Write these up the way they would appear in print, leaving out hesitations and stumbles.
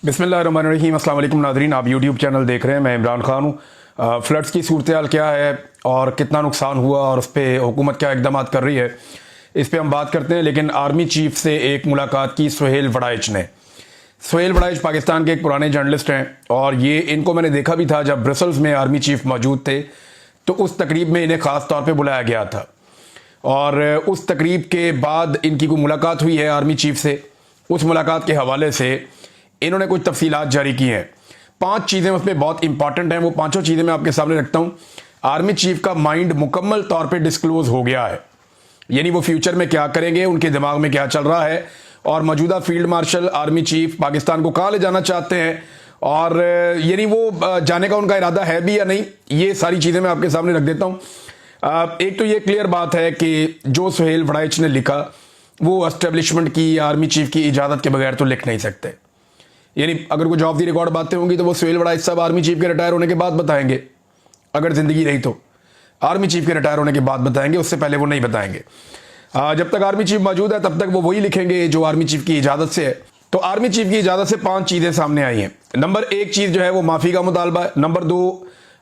बिस्मिल्लाहिर्रहमानिर्रहीम। अस्सलाम वालेकुम नाज़रीन, आप यूट्यूब चैनल देख रहे हैं। मैं इमरान खान हूँ। फ्लड्स की सूरत हाल क्या है और कितना नुकसान हुआ और उस पर हुकूमत क्या इक़दाम कर रही है, इस पर हम बात करते हैं। लेकिन आर्मी चीफ से एक मुलाकात की सुहेल वड़ाइच ने। सुहेल वड़ाइच पाकिस्तान के एक पुराने जर्नलिस्ट हैं और ये इनको मैंने देखा भी था जब ब्रसल्स में आर्मी चीफ मौजूद थे, तो उस तकरीब में इन्हें ख़ास तौर पर बुलाया गया था और उस तकरीब के बाद इनकी कोई मुलाकात हुई है आर्मी चीफ से। उस मुलाकात के हवाले से इन्होंने कुछ तफसीलात जारी की हैं। 5 चीज़ें उसमें बहुत इंपॉर्टेंट हैं, वो पांचों चीज़ें मैं आपके सामने रखता हूँ। आर्मी चीफ का माइंड मुकम्मल तौर पे डिस्क्लोज हो गया है, यानी वो फ्यूचर में क्या करेंगे, उनके दिमाग में क्या चल रहा है और मौजूदा field marshal army chief Pakistan को कहाँ ले जाना चाहते हैं और यानी वो जाने का उनका इरादा है भी या नहीं, ये सारी चीज़ें मैं आपके सामने रख देता हूँ। एक तो ये क्लियर बात है कि जो सुहेल वड़ाइच ने लिखा वो एस्टेब्लिशमेंट की या आर्मी चीफ की इजाज़त के बगैर तो लिख नहीं सकते। यानी अगर कुछ ऑफ दी रिकॉर्ड बातें होंगी तो वो सुहेल वड़ाइच साहब आर्मी चीफ के रिटायर होने के बाद बताएंगे, अगर ज़िंदगी रही तो आर्मी चीफ के रिटायर होने के बाद बताएंगे, उससे पहले वो नहीं बताएंगे। जब तक आर्मी चीफ मौजूद है तब तक वो वही लिखेंगे जो आर्मी चीफ की इजाज़त से है। तो आर्मी चीफ की इजाज़त से 5 चीज़ें सामने आई हैं। नंबर 1 चीज़ जो है वो माफ़ी का मुतालबा है। नंबर 2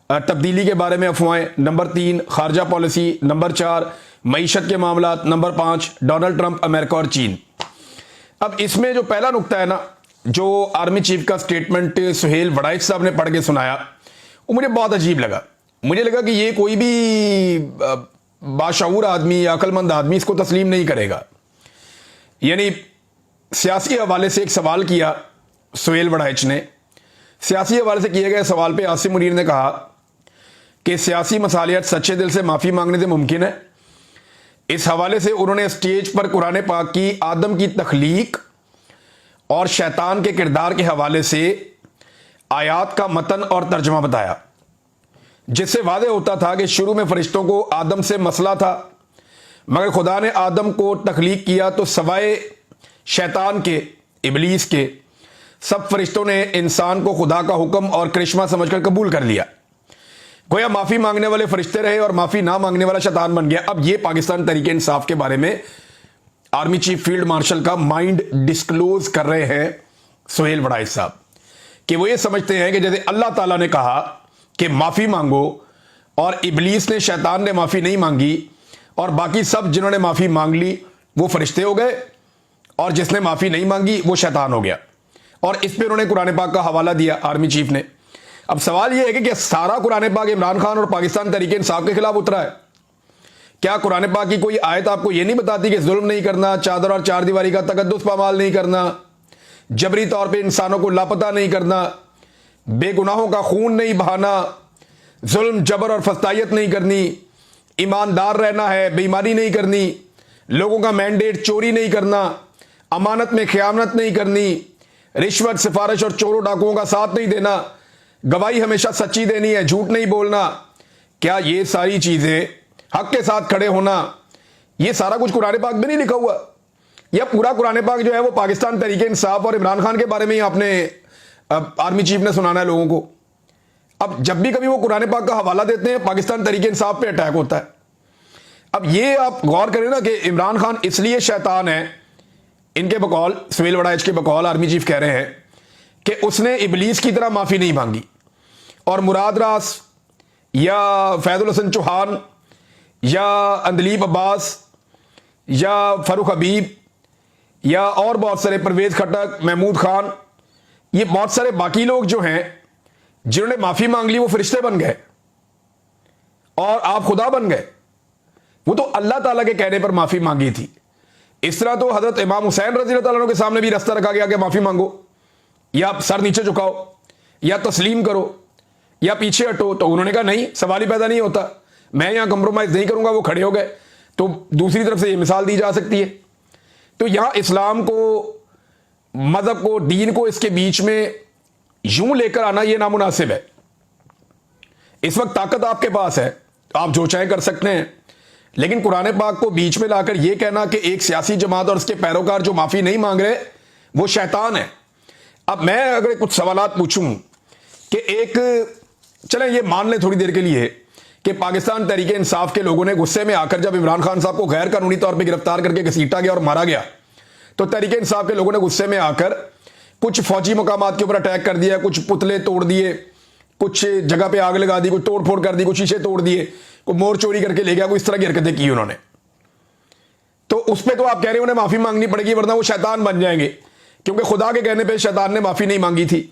तब्दीली के बारे में अफवाहें। नंबर 3 खारजा पॉलिसी। नंबर 4 मईशत के मामला। नंबर 5 डोनाल्ड ट्रंप, अमेरिका और चीन। अब इसमें जो पहला नुक्ता है ना, जो आर्मी चीफ का स्टेटमेंट सुहेल वड़ाइच साहब ने पढ़ के सुनाया, वो मुझे बहुत अजीब लगा। मुझे लगा कि ये कोई भी बाशऊर आदमी या अक्लमंद आदमी इसको तस्लीम नहीं करेगा। यानी सियासी हवाले से एक सवाल किया सुहेल वड़ाइच ने। सियासी हवाले से किए गए सवाल पे आसिम मुनीर ने कहा कि सियासी मसालियत सच्चे दिल से माफ़ी मांगने से मुमकिन है। इस हवाले से उन्होंने स्टेज पर कुरान पाक की आदम की तख्लीक और शैतान के किरदार के हवाले से आयात का मतन और तर्जमा बताया, जिससे वादे होता था कि शुरू में फरिश्तों को आदम से मसला था, मगर खुदा ने आदम को तख्लीक किया तो सवाए शैतान के, इबलीस के, सब फरिश्तों ने इंसान को खुदा का हुक्म और करिश्मा समझकर कबूल कर लिया। गोया माफ़ी मांगने वाले फरिश्ते रहे और माफ़ी ना मांगने वाला शैतान बन गया। अब ये पाकिस्तान तहरीक इंसाफ के बारे में आर्मी चीफ फील्ड मार्शल का माइंड डिस्क्लोज कर रहे हैं सुहेल वड़ाइच साहब, कि वो ये समझते हैं कि जैसे अल्लाह ताला ने कहा कि माफ़ी मांगो और इबलीस ने, शैतान ने माफ़ी नहीं मांगी और बाकी सब जिन्होंने माफ़ी मांग ली वो फरिश्ते हो गए और जिसने माफ़ी नहीं मांगी वो शैतान हो गया। और इस पर उन्होंने कुरान पाक का हवाला दिया आर्मी चीफ ने। अब सवाल यह है कि क्या सारा कुरान पाक इमरान खान और पाकिस्तान तहरीक इंसाफ के खिलाफ उतरा है? क्या कुरान पाक की कोई आयत आपको यह नहीं बताती कि जुल्म नहीं करना, चादर और चार दीवारी का तकद्दुस पामाल नहीं करना, जबरी तौर पे इंसानों को लापता नहीं करना, बेगुनाहों का खून नहीं बहाना, जुल्म जबर और फस्तायत नहीं करनी, ईमानदार रहना है, बेईमानी नहीं करनी, लोगों का मैंडेट चोरी नहीं करना, अमानत में खयानत नहीं करनी, रिश्वत, सिफारिश और चोरों डाकुओं का साथ नहीं देना, गवाही हमेशा सच्ची देनी है, झूठ नहीं बोलना। क्या ये सारी चीज़ें, हक के साथ खड़े होना, ये सारा कुछ कुरान पाक में नहीं लिखा हुआ? या पूरा कुरान पाक जो है वो पाकिस्तान तहरीक इंसाफ और इमरान खान के बारे में ही आपने आर्मी चीफ ने सुनाना है लोगों को? अब जब भी कभी वो कुरान पाक का हवाला देते हैं पाकिस्तान तहरीक इंसाफ पे अटैक होता है। अब ये आप गौर करें ना कि इमरान खान इसलिए शैतान है, इनके बकौल, सुहेल वड़ाइच के बकौल आर्मी चीफ कह रहे हैं कि उसने इबलीस की तरह माफ़ी नहीं मांगी और मुराद रास या फैजुल हसन चौहान या अंदलीब अब्बास या फरूख हबीब या और बहुत सारे, परवेज खटक, महमूद खान, ये बहुत सारे बाकी लोग जो हैं जिन्होंने माफ़ी मांग ली वो फरिश्ते बन गए और आप खुदा बन गए। वो तो अल्लाह ताला के कहने पर माफ़ी मांगी थी। इस तरह तो हज़रत इमाम हुसैन रज़ी अल्लाह ताला के सामने भी रास्ता रखा गया कि माफ़ी मांगो, या सर नीचे झुकाओ, या तस्लीम करो, या पीछे हटो, तो उन्होंने कहा नहीं, सवाल ही पैदा नहीं होता, मैं यहां कंप्रोमाइज नहीं करूंगा, वो खड़े हो गए। तो दूसरी तरफ से ये मिसाल दी जा सकती है। तो यहां इस्लाम को, मजहब को, दीन को इसके बीच में यूं लेकर आना यह नामुनासिब है। इस वक्त ताकत आपके पास है, आप जो चाहे कर सकते हैं, लेकिन कुरान पाक को बीच में लाकर यह कहना कि एक सियासी जमात और उसके पैरोकार जो माफी नहीं मांग रहे वो शैतान है। अब मैं अगर कुछ सवालात पूछूं कि एक, चलें ये मान लें थोड़ी देर के लिए कि पाकिस्तान तहरीक इंसाफ के लोगों ने गुस्से में आकर जब इमरान खान साहब को गैर कानूनी तौर पे गिरफ्तार करके घसीटा गया और मारा गया, तो तहरीक इंसाफ के लोगों ने गुस्से में आकर کچھ فوجی مقامات کے اوپر اٹیک کر دیا, کچھ پتلے توڑ دیے, کچھ جگہ پہ آگ لگا دی, کچھ توڑ پھوڑ کر دی, کچھ شیشے توڑ دیے, کوئی مور چوری کر کے لے گیا, کوئی اس طرح کی حرکتیں کی انہوں نے. تو اس پہ تو آپ کہہ رہے ہیں انہیں معافی مانگنی پڑے گی ورنہ وہ شیطان بن جائیں گے, کیونکہ خدا کے کہنے پہ شیطان نے معافی نہیں مانگی تھی.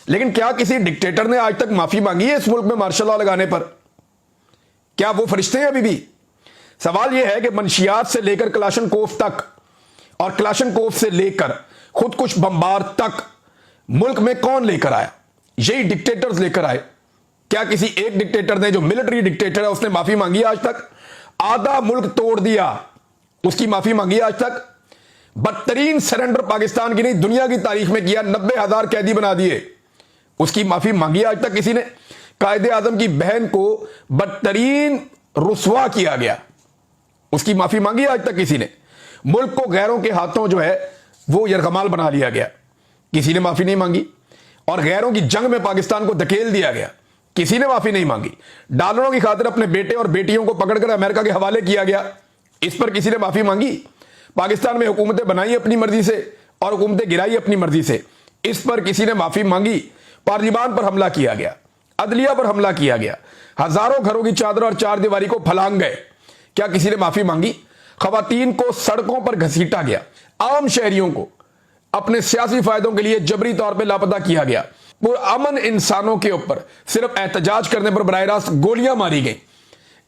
لیکن کیا کسی ڈکٹیٹر نے آج تک معافی مانگی ہے اس ملک میں مارشل لا لگانے پر؟ کیا وہ فرشتے ہیں ابھی بھی؟ سوال یہ ہے کہ منشیات سے لے کر کلاشن کوف تک اور کلاشن کوف سے لے کر خود کش بمبار تک ملک میں کون لے کر آیا؟ یہی ڈکٹیٹرز لے کر آئے. کیا کسی ایک ڈکٹیٹر نے, جو ملٹری ڈکٹیٹر ہے, اس نے معافی مانگی آج تک؟ آدھا ملک توڑ دیا, اس کی معافی مانگی آج تک؟ بدترین سرنڈر پاکستان کی نہیں دنیا کی تاریخ میں کیا, 90,000 قیدی بنا دیے, اس کی معافی مانگی آج تک کسی نے؟ قائد اعظم کی بہن کو بدترین رسوا کیا گیا, اس کی معافی مانگی آج تک کسی نے؟ ملک کو غیروں کے ہاتھوں جو ہے وہ یرغمال بنا لیا گیا, کسی نے معافی نہیں مانگی. اور غیروں کی جنگ میں پاکستان کو دھکیل دیا گیا, کسی نے معافی نہیں مانگی. ڈالروں کی خاطر اپنے بیٹے اور بیٹیوں کو پکڑ کر امریکہ کے حوالے کیا گیا, اس پر کسی نے معافی مانگی؟ پاکستان میں حکومتیں بنائی اپنی مرضی سے اور حکومتیں گرائی اپنی مرضی سے, اس پر کسی نے معافی مانگی؟ پارلیمان پر حملہ کیا گیا, عدلیہ پر حملہ کیا گیا, ہزاروں گھروں کی چادر اور چار دیواری کو پھلانگ گئے, کیا کسی نے معافی مانگی؟ خواتین کو سڑکوں پر گھسیٹا گیا, عام شہریوں کو اپنے سیاسی فائدوں کے لیے جبری طور پہ لاپتہ کیا گیا, پرامن انسانوں کے اوپر صرف احتجاج کرنے پر براہ راست گولیاں ماری گئیں,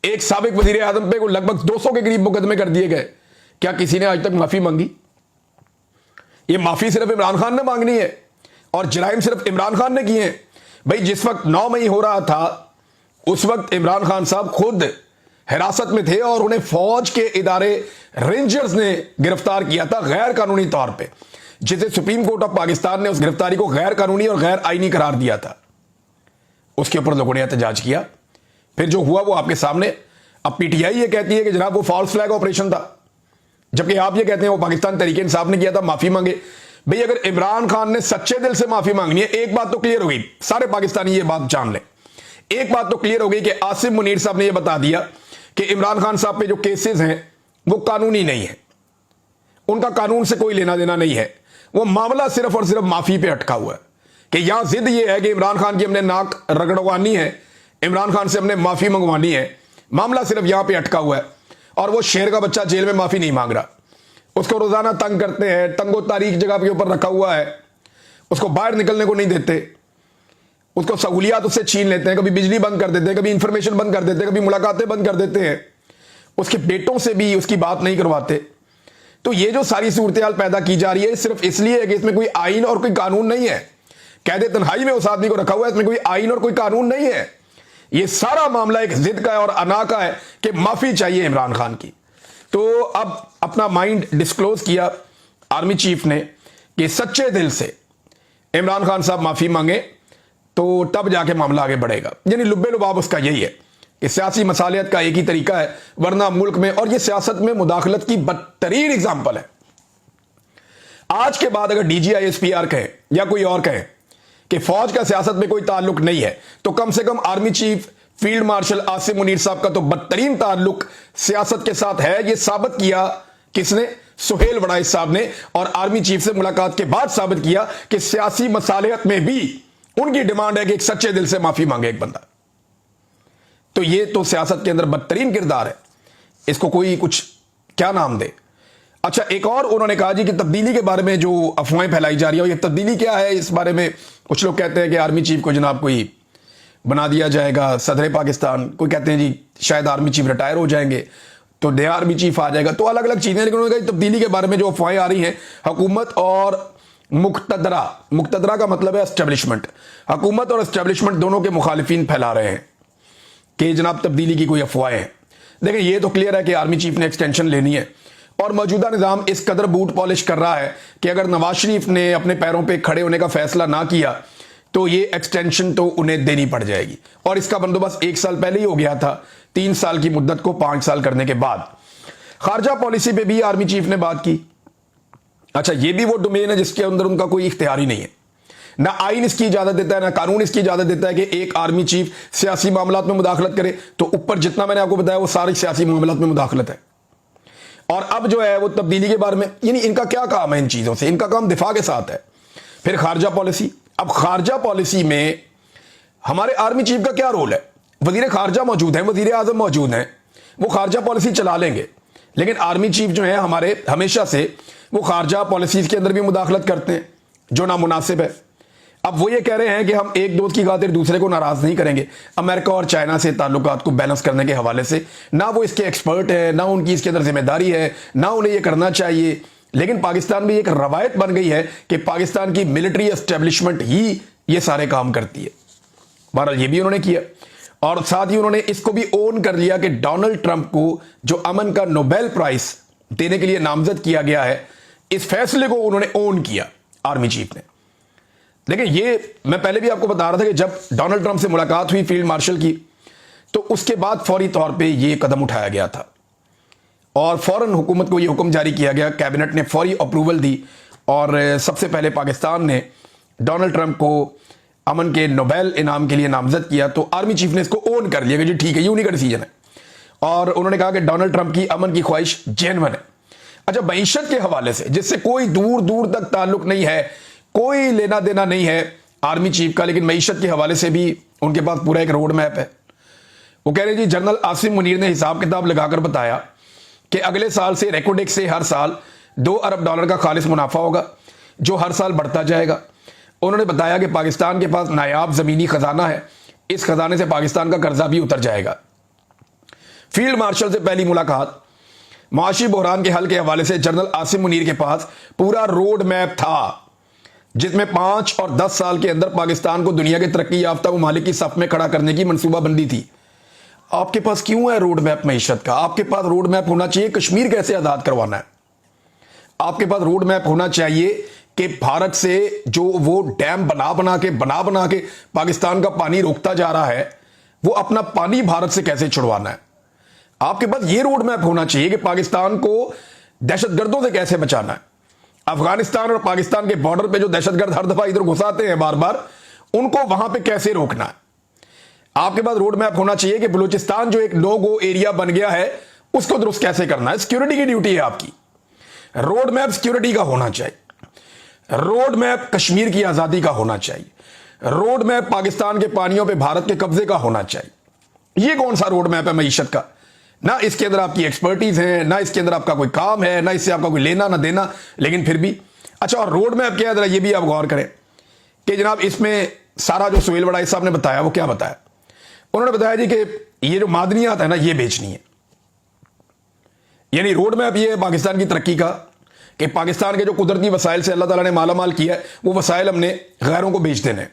ایک سابق وزیر اعظم پہ لگ بھگ 200 کے قریب مقدمے کر دیے گئے. کیا کسی نے آج تک معافی مانگی؟ یہ معافی صرف عمران خان نے مانگنی ہے اور جرائم صرف عمران خان نے کیے ہیں. بھائی جس وقت 9 مئی ہو رہا تھا اس وقت عمران خان صاحب خود حراست میں تھے اور انہیں فوج کے ادارے رینجرز نے گرفتار کیا تھا غیر قانونی طور پہ, جسے سپریم کورٹ آف پاکستان نے اس گرفتاری کو غیر قانونی اور غیر آئینی قرار دیا تھا. اس کے اوپر لوگوں نے احتجاج کیا, پھر جو ہوا وہ آپ کے سامنے. اب پی ٹی آئی یہ کہتی ہے کہ جناب وہ فالس فلیگ آپریشن تھا, جبکہ آپ یہ کہتے ہیں وہ پاکستان تحریک انصاف نے کیا تھا, معافی مانگے. بھئی اگر عمران خان نے سچے دل سے معافی مانگنی ہے, ایک بات تو کلیئر ہو گئی, سارے پاکستانی یہ بات جان لیں, ایک بات تو کلیئر ہو گئی کہ عاصم منیر صاحب نے یہ بتا دیا کہ عمران خان صاحب پہ جو کیسز ہیں وہ قانونی نہیں ہیں, ان کا قانون سے کوئی لینا دینا نہیں ہے, وہ معاملہ صرف اور صرف معافی پہ اٹکا ہوا ہے کہ یہاں ضد یہ ہے کہ عمران خان کی ہم نے ناک رگڑوانی ہے, عمران خان سے ہم نے معافی منگوانی ہے, معاملہ صرف یہاں پہ اٹکا ہوا ہے. اور وہ شیر کا بچہ جیل میں معافی نہیں مانگ رہا, اس کو روزانہ تنگ کرتے ہیں, تنگ و تاریخ جگہ کے اوپر رکھا ہوا ہے, اس کو باہر نکلنے کو نہیں دیتے, اس کو سہولیات اس سے چھین لیتے ہیں, کبھی بجلی بند کر دیتے ہیں, کبھی انفارمیشن بند کر دیتے ہیں, کبھی ملاقاتیں بند کر دیتے ہیں, اس کے بیٹوں سے بھی اس کی بات نہیں کرواتے. تو یہ جو ساری صورتحال پیدا کی جا رہی ہے صرف اس لیے ہے کہ اس میں کوئی آئین اور کوئی قانون نہیں ہے. قید تنہائی میں اس آدمی کو رکھا ہوا ہے, اس میں کوئی آئین اور کوئی قانون نہیں ہے. یہ سارا معاملہ ایک ضد کا ہے اور انا کا ہے کہ معافی چاہیے عمران خان کی. تو اب اپنا مائنڈ ڈسکلوز کیا آرمی چیف نے کہ سچے دل سے عمران خان صاحب معافی مانگے تو تب جا کے معاملہ آگے بڑھے گا. یعنی لب لباب اس کا یہی ہے کہ سیاسی مصالحت کا ایک ہی طریقہ ہے, ورنہ ملک میں, اور یہ سیاست میں مداخلت کی بدترین اگزامپل ہے. آج کے بعد اگر D G I S P R کہیں یا کوئی اور کہیں کہ فوج کا سیاست میں کوئی تعلق نہیں ہے, تو کم سے کم army chief field marshal Asim Munir صاحب کا تو بدترین تعلق سیاست کے ساتھ ہے. یہ ثابت کیا کس نے؟ سہیل وڑائچ صاحب نے, اور آرمی چیف سے ملاقات کے بعد ثابت کیا کہ سیاسی مصالحت میں بھی ان کی ڈیمانڈ ہے کہ ایک سچے دل سے معافی مانگے ایک بندہ. تو یہ تو سیاست کے اندر بدترین کردار ہے, اس کو کوئی کچھ کیا نام دے. اچھا ایک اور انہوں نے کہا جی کہ تبدیلی کے بارے میں جو افواہیں پھیلائی جا رہی ہیں, یہ تبدیلی کیا ہے؟ اس بارے میں کچھ لوگ کہتے ہیں کہ آرمی چیف کو جناب کوئی بنا دیا جائے گا صدر پاکستان, کوئی کہتے ہیں جی شاید آرمی چیف ریٹائر ہو جائیں گے تو نیا آرمی چیف آ جائے گا. تو الگ الگ چیزیں, لیکن انہوں نے کہا تبدیلی کے بارے میں جو افواہیں آ رہی ہیں, حکومت اور مقتدرہ کا مطلب ہے اسٹیبلشمنٹ, حکومت اور اسٹیبلشمنٹ دونوں کے مخالفین پھیلا رہے ہیں کہ جناب تبدیلی کی کوئی افواہیں ہیں. دیکھیں یہ تو کلیئر ہے کہ آرمی چیف نے ایکسٹینشن لینی ہے, اور موجودہ نظام اس قدر بوٹ پالش کر رہا ہے کہ اگر نواز شریف نے اپنے پیروں پہ کھڑے ہونے کا فیصلہ نہ کیا تو یہ ایکسٹینشن تو انہیں دینی پڑ جائے گی. اور اس کا بندوبست 1 سال پہلے ہی ہو گیا تھا, 3 سال کی مدت کو 5 سال کرنے کے بعد. خارجہ پالیسی پہ بھی آرمی چیف نے بات کی. اچھا یہ بھی وہ ڈومین ہے جس کے اندر ان کا کوئی اختیار ہی نہیں ہے, نہ آئین اس کی اجازت دیتا ہے, نہ قانون اس کی اجازت دیتا ہے کہ ایک آرمی چیف سیاسی معاملات میں مداخلت کرے. تو اوپر جتنا میں نے آپ کو بتایا وہ ساری سیاسی معاملات میں مداخلت ہے. اور اب جو ہے وہ تبدیلی کے بارے میں, یعنی ان کا کیا کام ہے ان چیزوں سے؟ ان کا کام دفاع کے ساتھ ہے. फिर खारजा पॉलिसी। अब खारजा पॉलिसी में हमारे आर्मी चीफ का क्या रोल है? वजीर खारजा मौजूद हैं, वजीर आजम मौजूद हैं, वो खारजा पॉलिसी चला लेंगे, लेकिन आर्मी चीफ जो है हमारे हमेशा से वो खारजा पॉलिसीज के अंदर भी मुदाखलत करते हैं जो नामुनासिब है। अब वो ये कह रहे हैं कि हम एक दोस्त की खातिर दूसरे को नाराज नहीं करेंगे। अमेरिका और चाइना से ताल्लुकात को बैलेंस करने के हवाले से ना वो इसके एक्सपर्ट है, ना उनकी इसके अंदर जिम्मेदारी है, ना उन्हें ये करना चाहिए। लेकिन पाकिस्तान में एक रवायत बन गई है कि पाकिस्तान की मिलिट्री एस्टेब्लिशमेंट ही ये सारे काम करती है। बहरहाल ये भी उन्होंने किया और साथ ही उन्होंने इसको भी ओन कर लिया कि डोनाल्ड ट्रंप को जो अमन का नोबेल प्राइज देने के लिए नामजद किया गया है, इस फैसले को उन्होंने ओन किया आर्मी चीफ ने। लेकिन ये मैं पहले भी आपको बता रहा था कि जब डोनाल्ड ट्रंप से मुलाकात हुई फील्ड मार्शल की, तो उसके बाद फौरी तौर पे ये कदम उठाया गया था और फौरन हुकूमत को ये हुक्म जारी किया गया, कैबिनेट ने फौरी अप्रूवल दी और सबसे पहले पाकिस्तान ने डोनाल्ड ट्रंप को अमन के नोबेल इनाम के लिए नामजद किया। तो आर्मी चीफ ने इसको ओन कर लिया कि जी ठीक है, ये उन्हीं का डिसीजन है और उन्होंने कहा कि डोनाल्ड ट्रंप की अमन की ख्वाहिश जेन्युइन है। अच्छा, मईशत के हवाले से जिससे कोई दूर दूर तक ताल्लुक नहीं है, कोई लेना देना नहीं है आर्मी चीफ का, लेकिन मईशत के हवाले से भी उनके पास पूरा एक रोड मैप है। वो कह रहे जी, जनरल आसिम मुनीर ने हिसाब किताब लगाकर बताया कि अगले साल से रेकोडेक्स से हर साल $2 अरब का खालिस मुनाफा होगा जो हर साल बढ़ता जाएगा। उन्होंने बताया कि पाकिस्तान के पास नायाब ज़मीनी ख़जाना है, इस खजाने से पाकिस्तान का कर्जा भी उतर जाएगा। फील्ड मार्शल से पहली मुलाकात, माशी बहरान के हल के हवाले से जनरल आसिम मुनीर के पास पूरा रोड मैप था जिसमें 5 और 10 साल के अंदर पाकिस्तान को दुनिया के तरक्की याफ्ता ममालिक की सफ में खड़ा करने की मनसूबाबंदी थी। आपके पास क्यों है रोड मैप मईशत का? आपके पास रोड मैप होना चाहिए कश्मीर कैसे आज़ाद करवाना है। आपके पास रोड मैप होना चाहिए कि भारत से जो वो डैम बना बना के पाकिस्तान का पानी रोकता जा रहा है, वो अपना पानी भारत से कैसे छुड़वाना है। आपके पास ये रोड मैप होना चाहिए कि पाकिस्तान को दहशतगर्दों से कैसे बचाना है। अफगानिस्तान और पाकिस्तान के बॉर्डर पे जो दहशतगर्द हर दफा इधर घुसाते हैं बार बार, उनको वहां पे कैसे रोकना है। आपके पास रोड मैप होना चाहिए कि बलूचिस्तान जो एक नो गो एरिया बन गया है, उसको दुरुस्त कैसे करना है। सिक्योरिटी की ड्यूटी है आपकी। रोड मैप सिक्योरिटी का होना चाहिए। रोड मैप कश्मीर की आजादी का होना चाहिए। रोड मैप पाकिस्तान के पानियों पे भारत के कब्जे का होना चाहिए। ये कौन सा रोड मैप है मईशत का? ना इसके अंदर आपकी एक्सपर्टीज है, ना इसके अंदर आपका कोई काम है, ना इससे आपका कोई लेना ना देना, लेकिन फिर भी। अच्छा, और रोड मैप क्या है, जरा ये भी आप गौर करें कि जनाब इसमें सारा जो सुहेल वड़ाई साहब ने बताया, वो क्या बताया? उन्होंने बताया जी कि ये जो मादनियात है ना, ये बेचनी है। यानी रोड मैप ये है पाकिस्तान की तरक्की का कि पाकिस्तान के जो कुदरती वसाइल से अल्लाह ताला ने माला माल किया है, वो वसाइल हमने गैरों को बेच देने।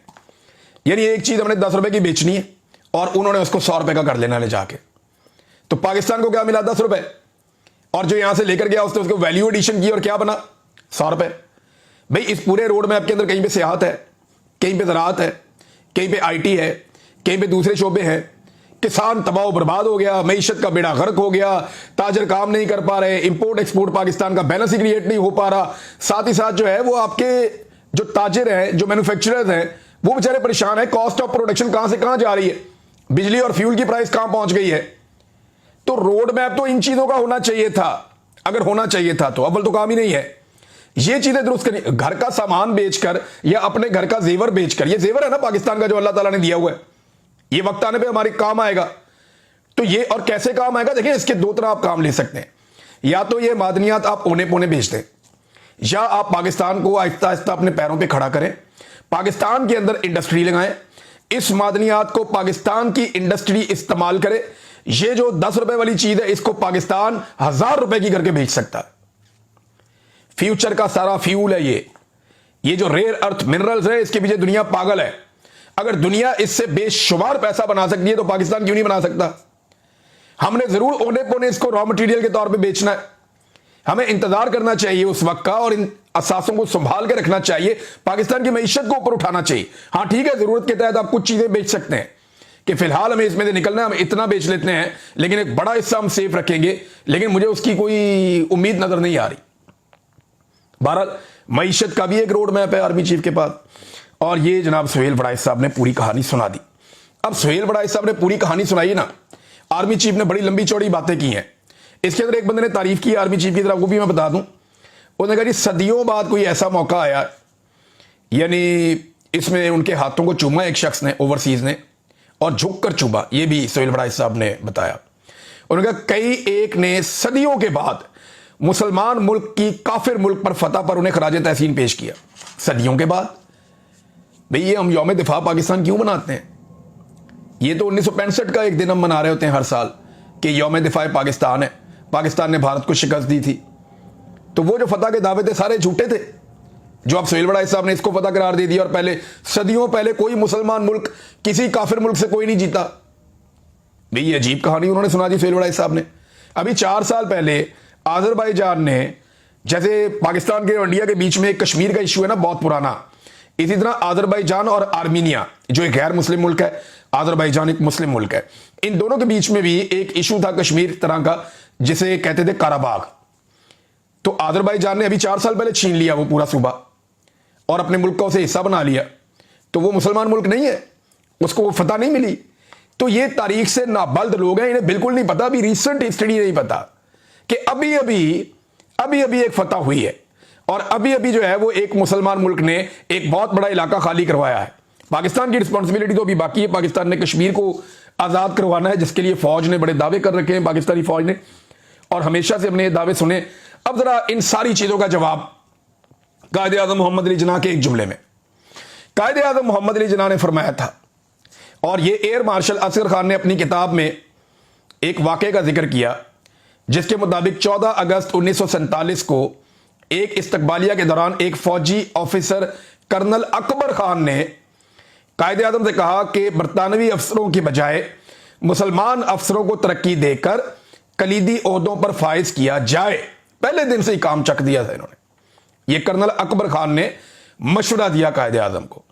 यानी एक चीज हमने 10 रुपए की बेचनी है और उन्होंने उसको 100 रुपए का कर लेना ले जाके। तो पाकिस्तान को क्या मिला? 10 रुपए। और जो यहां से लेकर गया उसने उसको वैल्यू एडिशन की और क्या बना? 100 रुपए। भाई इस पूरे रोड मैप के अंदर कहीं पे सियाहत है, कहीं पे ज़राअत है, कहीं पे IT है, कहीं पे दूसरे शोबे हैं। किसान तबाह बर्बाद हो गया, मईशत का बेड़ा गर्क हो गया, ताजर काम नहीं कर पा रहे, इंपोर्ट एक्सपोर्ट पाकिस्तान का बैलेंस ही क्रिएट नहीं हो पा रहा। साथ ही साथ जो है वो आपके जो ताजिर हैं, जो मैन्युफैक्चरर्स हैं, वो बेचारे परेशान है। कॉस्ट ऑफ प्रोडक्शन कहां से कहां जा रही है, बिजली और फ्यूल की प्राइस कहां पहुंच गई है। तो रोड मैप तो इन चीजों का होना चाहिए था, अगर होना चाहिए था तो। अव्वल तो काम ही नहीं है ये चीजें दुरुस्त करनी। घर का सामान बेचकर या अपने घर का जेवर बेचकर, ये जेवर है ना पाकिस्तान का जो अल्लाह ताला ने दिया हुआ है, ये वक्त आने पे हमारे काम आएगा। तो ये और कैसे काम आएगा? देखिए, इसके 2 तरह आप काम ले सकते हैं। या तो ये मादनियात आप औने पौने बेच दें, या आप पाकिस्तान को आहिस्ता आहिस्ता अपने पैरों पे खड़ा करें, पाकिस्तान के अंदर इंडस्ट्री लगाएं, इस मादनियात को पाकिस्तान की इंडस्ट्री इस्तेमाल करे। ये जो 10 रुपए वाली चीज है, इसको पाकिस्तान 1000 रुपए की करके बेच सकता है। फ्यूचर का सारा फ्यूल है ये जो रेयर अर्थ मिनरल्स है, इसके पीछे दुनिया पागल है। अगर दुनिया इससे बेशुमार पैसा बना सकती है तो पाकिस्तान क्यों नहीं बना सकता? हमने जरूर ओने पोने इसको रॉ मटेरियल के तौर पे बेचना है। हमें इंतजार करना चाहिए उस वक्त का और इन असासों को संभाल के रखना चाहिए। पाकिस्तान की मईशत को ऊपर उठाना चाहिए। हाँ ठीक है, जरूरत के तहत आप कुछ चीजें बेच सकते हैं कि फिलहाल हमें इसमें से निकलना है, हम इतना बेच लेते हैं, लेकिन एक बड़ा हिस्सा हम सेफ रखेंगे। लेकिन मुझे उसकी कोई उम्मीद नजर नहीं आ रही। बहरहाल मईशत का भी एक रोड मैप है आर्मी चीफ के पास। और ये जनाब सुहेल वड़ाई साहब ने पूरी कहानी सुना दी। अब सुहेल वड़ाई साहब ने पूरी कहानी सुनाई ना, आर्मी चीफ ने बड़ी लंबी चौड़ी बातें की हैं। इसके अंदर एक बंदे ने तारीफ की आर्मी चीफ की तरफ, वो भी मैं बता दूं। उन्होंने कहा जी सदियों बाद कोई ऐसा मौका आया यानी इसमें उनके हाथों को चूमा एक शख्स ने ओवरसीज ने, और झुक कर चूमा, ये भी सोहेल वड़ाइच साहब ने बताया। उन्होंने कहा कई एक ने सदियों के बाद मुसलमान मुल्क की काफिर मुल्क पर फतह पर उन्हें खराज तहसीन पेश किया। सदियों के बाद भाई, ये हम यौम दिफा पाकिस्तान क्यों मनाते हैं? ये तो 1965 का एक दिन हम मना रहे होते हैं हर साल कि यौम दिफा पाकिस्तान है, पाकिस्तान ने भारत को शिकस्त दी थी। तो वो जो फतह के दावे थे सारे झूठे थे, जो अब सोहेल वड़ाइच साहब ने इसको फतह करार दे दिया। और पहले सदियों पहले कोई मुसलमान मुल्क किसी काफिर मुल्क से कोई नहीं जीता। भाई ये अजीब कहानी उन्होंने सुना दी सोहेल वड़ाइच साहब ने। अभी 4 साल पहले अजरबैजान ने, जैसे पाकिस्तान के और इंडिया के बीच में एक कश्मीर का इशू है ना बहुत पुराना, इसी तरह अजरबैजान और आर्मीनिया जो एक गैर मुस्लिम मुल्क है, अजरबैजान एक मुस्लिम मुल्क है, इन दोनों के बीच में भी एक इशू था कश्मीर तरह का जिसे कहते थे काराबाग। तो अजरबैजान ने अभी 4 साल पहले छीन लिया वो पूरा सूबा और अपने मुल्क का उसे हिस्सा बना लिया। तो वो मुसलमान मुल्क नहीं है, उसको वो फतह नहीं मिली। तो ये तारीख से नाबल्द लोग हैं, इन्हें बिल्कुल नहीं पता, अभी रिसेंट हिस्ट्री नहीं पता कि अभी अभी एक फतह हुई है और अभी अभी जो है वो एक मुसलमान मुल्क ने एक बहुत बड़ा इलाका खाली करवाया है। पाकिस्तान की रिस्पॉन्सिबिलिटी तो अभी बाकी है, पाकिस्तान ने कश्मीर को आजाद करवाना है, जिसके लिए फौज ने बड़े दावे कर रखे हैं, पाकिस्तानी फौज ने, और हमेशा से हमने ये दावे सुने। अब जरा इन सारी चीजों का जवाब कायदे आज़म मोहम्मद अली जिन्ना के एक जुमले में। कायदे आज़म मोहम्मद अली जिन्ना ने फरमाया था, और ये एयर मार्शल असगर खान ने अपनी किताब में एक वाक़े का जिक्र किया, जिसके मुताबिक 14 अगस्त 1947 को एक इस्तकबालिया के दौरान एक फौजी ऑफिसर कर्नल अकबर खान ने कायदे आज़म से कहा कि बरतानवी अफसरों की बजाय मुसलमान अफसरों को तरक्की देकर कलीदी ओहदों पर फाइज किया जाए। पहले दिन से ही काम चक दिया था इन्होंने। ये कर्नल अकबर खान ने मशवरा दिया कायदे आज़म को।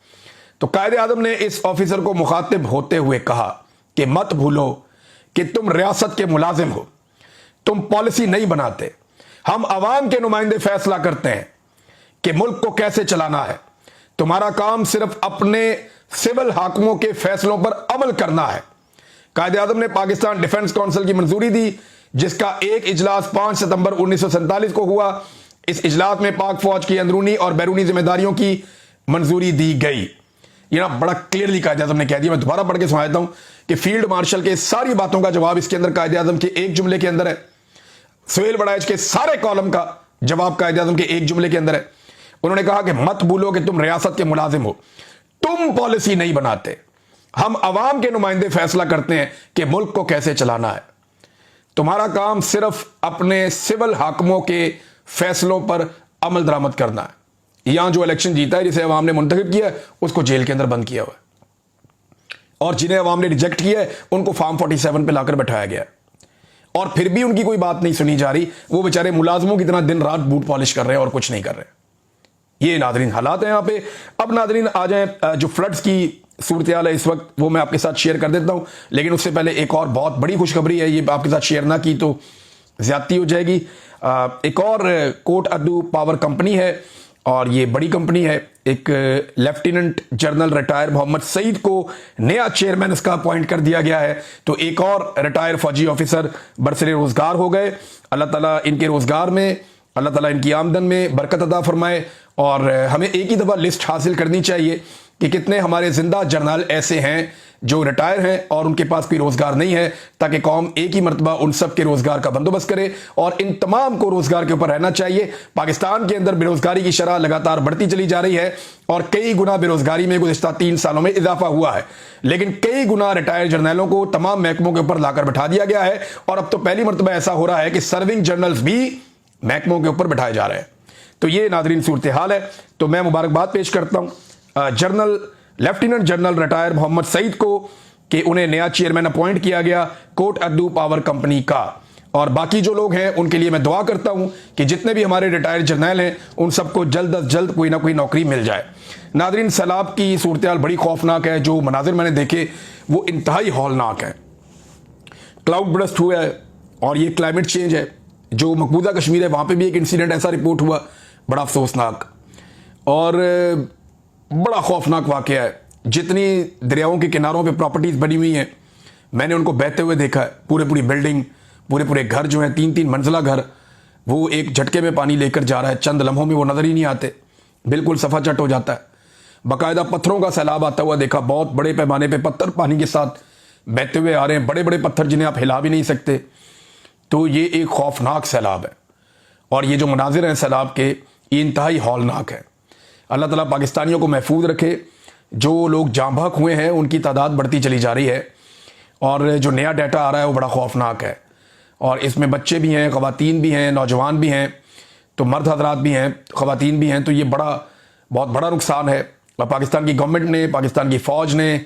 तो कायदे आज़म ने इस ऑफिसर को मुखातिब होते हुए कहा कि मत भूलो कि तुम रियासत के मुलाजिम हो, तुम पॉलिसी नहीं बनाते, हम अवाम के नुमाइंदे फैसला करते हैं कि मुल्क को कैसे चलाना है। तुम्हारा काम सिर्फ अपने सिविल हाकिमों के फैसलों पर अमल करना है। कायदे आज़म ने पाकिस्तान डिफेंस काउंसिल की मंजूरी दी, जिसका एक इजलास 5 सितंबर 1947 को हुआ। इस इजलास में पाक फौज की अंदरूनी और बैरूनी जिम्मेदारियों की मंजूरी दी गई। ये ना बड़ा क्लियरली कायदे आज़म ने कह दिया। मैं दोबारा पढ़ के सुना देता हूं कि फील्ड मार्शल के सारी बातों का जवाब इसके अंदर कायदे आज़म के एक जुमले के अंदर है। सोहेल वड़ाइच के सारे कॉलम का जवाब कायदे आज़म के एक जुमले के अंदर है। उन्होंने कहा कि मत भूलो कि तुम रियासत के मुलाजिम हो, तुम पॉलिसी नहीं बनाते, हम अवाम के नुमाइंदे फैसला करते हैं कि मुल्क को कैसे चलाना है। तुम्हारा काम सिर्फ अपने सिविल हाकिमों के फैसलों पर अमल दरामद करना है। यहां जो इलेक्शन जीता है, जिसे अवाम ने मुंतखब किया है, उसको जेल के अंदर बंद किया हुआ है, और जिन्हें अवाम ने रिजेक्ट किया है उनको फार्म 47 पे लाकर बैठाया गया है, और फिर भी उनकी कोई बात नहीं सुनी जा रही। वो बेचारे मुलाजमों की तरह दिन रात बूट पॉलिश कर रहे हैं और कुछ नहीं कर रहे। ये नादरीन हालात है यहाँ पे। अब नादरीन आ जाए, जो फ्लड्स की सूरत हाल है इस वक्त, वो मैं आपके साथ शेयर कर देता हूँ। लेकिन उससे पहले एक और बहुत बड़ी खुशखबरी है, ये आपके साथ शेयर ना की तो ज्यादती हो जाएगी। एक और कोट अद्दू पावर कंपनी है, और ये बड़ी कंपनी है। एक lieutenant general retire Mohammad Saeed को नया चेयरमैन इसका अपॉइंट कर दिया गया है। तो एक और रिटायर फौजी ऑफिसर बरसरे रोजगार हो गए। अल्लाह ताला इनके रोजगार में, अल्लाह ताला इनकी आमदन में बरकत अता फरमाए। और हमें एक ही दफ़ा लिस्ट हासिल करनी चाहिए कि कितने हमारे जिंदा जर्नल ऐसे हैं जो रिटायर हैं और उनके पास कोई रोजगार नहीं है, ताकि कौम एक ही मरतबा उन सब के रोजगार का बंदोबस्त करे। और इन तमाम को रोजगार के ऊपर रहना चाहिए। पाकिस्तान के अंदर बेरोजगारी की शरह लगातार बढ़ती चली जा रही है, और कई गुना बेरोजगारी में गुज़िश्ता 3 सालों में इजाफा हुआ है। लेकिन कई गुना रिटायर्ड जर्नलों को तमाम महकमों के ऊपर लाकर बैठा दिया गया है, और अब तो पहली मरतबा ऐसा हो रहा है कि सर्विंग जर्नल्स भी महकमों के ऊपर बैठाए जा रहे हैं। तो ये नादरीन सूरत हाल है। तो मैं मुबारकबाद पेश करता हूं lieutenant general retire Mohammad Saeed को कि उन्हें नया चेयरमैन अपॉइंट किया गया कोट अद्दू पावर कंपनी का। और बाकी जो लोग हैं उनके लिए मैं दुआ करता हूं कि जितने भी हमारे रिटायर्ड जर्नल हैं उन सबको जल्द अज जल्द कोई ना कोई नौकरी मिल जाए। नादरीन, सैलाब की सूरत हाल बड़ी खौफनाक है। जो मनाजिर मैंने देखे वो इंतहाई हौलनाक है। क्लाउड बर्स्ट हुआ है, और ये क्लाइमेट चेंज है। जो मकबूजा कश्मीर है वहां पे भी एक इंसिडेंट ऐसा रिपोर्ट हुआ, बड़ा अफसोसनाक और बड़ा खौफनाक वाक़या है। जितनी दरियाओं के किनारों पे प्रॉपर्टीज़ बनी हुई हैं, मैंने उनको बहते हुए देखा है। पूरी बिल्डिंग, पूरे घर जो हैं, 3-3 मंजिला घर, वो एक झटके में पानी लेकर जा रहा है। चंद लम्हों में वो नज़र ही नहीं आते, बिल्कुल सफा चट हो जाता है। बाकायदा पत्थरों का सैलाब आता हुआ देखा, बहुत बड़े पैमाने पे पत्थर पानी के साथ बहते हुए आ रहे हैं, बड़े बड़े पत्थर जिन्हें आप हिला भी नहीं सकते। तो ये एक खौफनाक सैलाब है और ये जो मनाजिर हैं सैलाब के, ये इंतहाई हौलनाक है। अल्लाह ताला पाकिस्तानियों को महफूज रखे। जो लोग जाँ बहक हुए हैं उनकी तादाद बढ़ती चली जा रही है और जो नया डाटा आ रहा है वो बड़ा खौफनाक है और इसमें बच्चे भी हैं, ख़वातीन भी हैं, नौजवान भी हैं, तो मर्द हजरात भी हैं, ख़वातीन भी हैं। तो ये बहुत बड़ा नुकसान है। और पाकिस्तान की गवर्नमेंट ने, पाकिस्तान की फ़ौज ने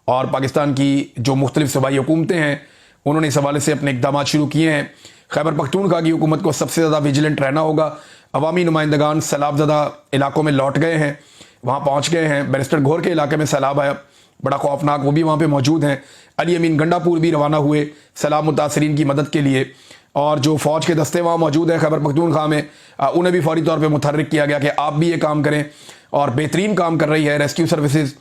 और पाकिस्तान की जो मुख्तलिफ सूबाई हुकूमतें हैं उन्होंने इस हवाले से अपने इक़दाम शुरू किए हैं। खैबर पख्तूनख्वा की हुकूमत को सबसे ज़्यादा विजिलेंट रहना होगा। अवामी नुमाइंदगान सैलाब ज़दा इलाकों में लौट गए हैं, वहाँ पहुँच गए हैं। बैरिस्टर घोर के इलाके में सैलाब आया, बड़ा खौफनाक, वो भी वहाँ पे मौजूद हैं। अली अमीन गंडापुर भी रवाना हुए सैलाब मुतासरीन की मदद के लिए और जो फ़ौज के दस्ते वहाँ मौजूद हैं खैबर पख्तूनख्वा में, उन्हें भी फौरी तौर पे मुतहर्रिक किया गया कि आप भी ये काम करें और बेहतरीन काम कर रही है रेस्क्यू सर्विसेज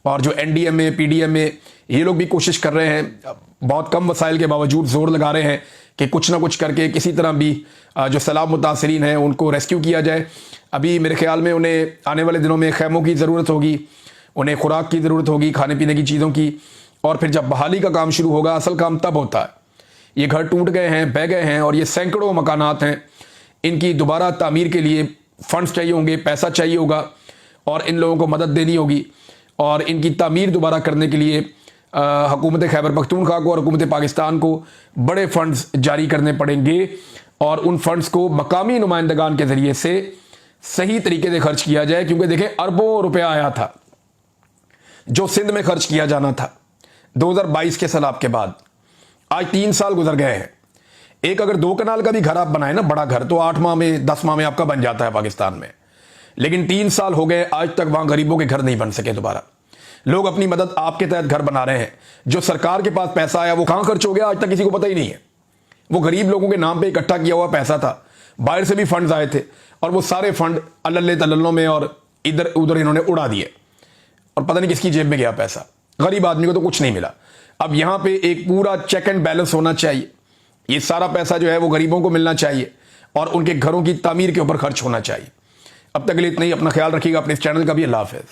और जो NDMA PDMA ये लोग भी कोशिश कर रहे हैं। बहुत कम वसाइल के बावजूद ज़ोर लगा रहे हैं कि कुछ ना कुछ करके किसी तरह भी जो सैलाब मुतासरीन हैं उनको रेस्क्यू किया जाए। अभी मेरे ख्याल में उन्हें आने वाले दिनों में खैमों की ज़रूरत होगी, उन्हें खुराक की ज़रूरत होगी, खाने पीने की चीज़ों की। और फिर जब बहाली का काम शुरू होगा, असल काम तब होता है। ये घर टूट गए हैं, बह गए हैं और ये सैकड़ों मकानात हैं, इनकी दोबारा तामीर के लिए फ़ंड्स चाहिए होंगे, पैसा चाहिए होगा और इन लोगों को मदद देनी होगी और इनकी तामीर दोबारा करने के लिए हुकूमत खैबर पख्तूनख्वा को और हुकूमत पाकिस्तान को बड़े फ़ंड्स जारी करने पड़ेंगे और उन फ़ंड्स को मकामी नुमाइंदगान के ज़रिए से सही तरीके से खर्च किया जाए। क्योंकि देखें, अरबों रुपया आया था जो सिंध में खर्च किया जाना था 2022 के सैलाब के बाद। आज 3 साल गुजर गए हैं। एक अगर 2 कनाल का भी घर आप बनाए ना, बड़ा घर, तो 8 माह में 10 माह में आपका बन जाता है पाकिस्तान में। लेकिन 3 साल हो गए, आज तक वहां गरीबों के घर नहीं बन सके दोबारा। लोग अपनी मदद आपके तहत घर बना रहे हैं। जो सरकार के पास पैसा आया वो कहां खर्च हो गया आज तक किसी को पता ही नहीं है। वो गरीब लोगों के नाम पे इकट्ठा किया हुआ पैसा था, बाहर से भी फंड्स आए थे और वो सारे फंड अल्ले तल्लों में और इधर उधर इन्होंने उड़ा दिए और पता नहीं किसकी जेब में गया पैसा। गरीब आदमी को तो कुछ नहीं मिला। अब यहां पे एक पूरा चेक एंड बैलेंस होना चाहिए। ये सारा पैसा जो है वो गरीबों को मिलना चाहिए और उनके घरों की तामीर के ऊपर खर्च होना चाहिए। अब तक के लिए इतना ही। अपना ख्याल रखिएगा, अपने इस चैनल का भी। अल्लाह हाफ़िज़।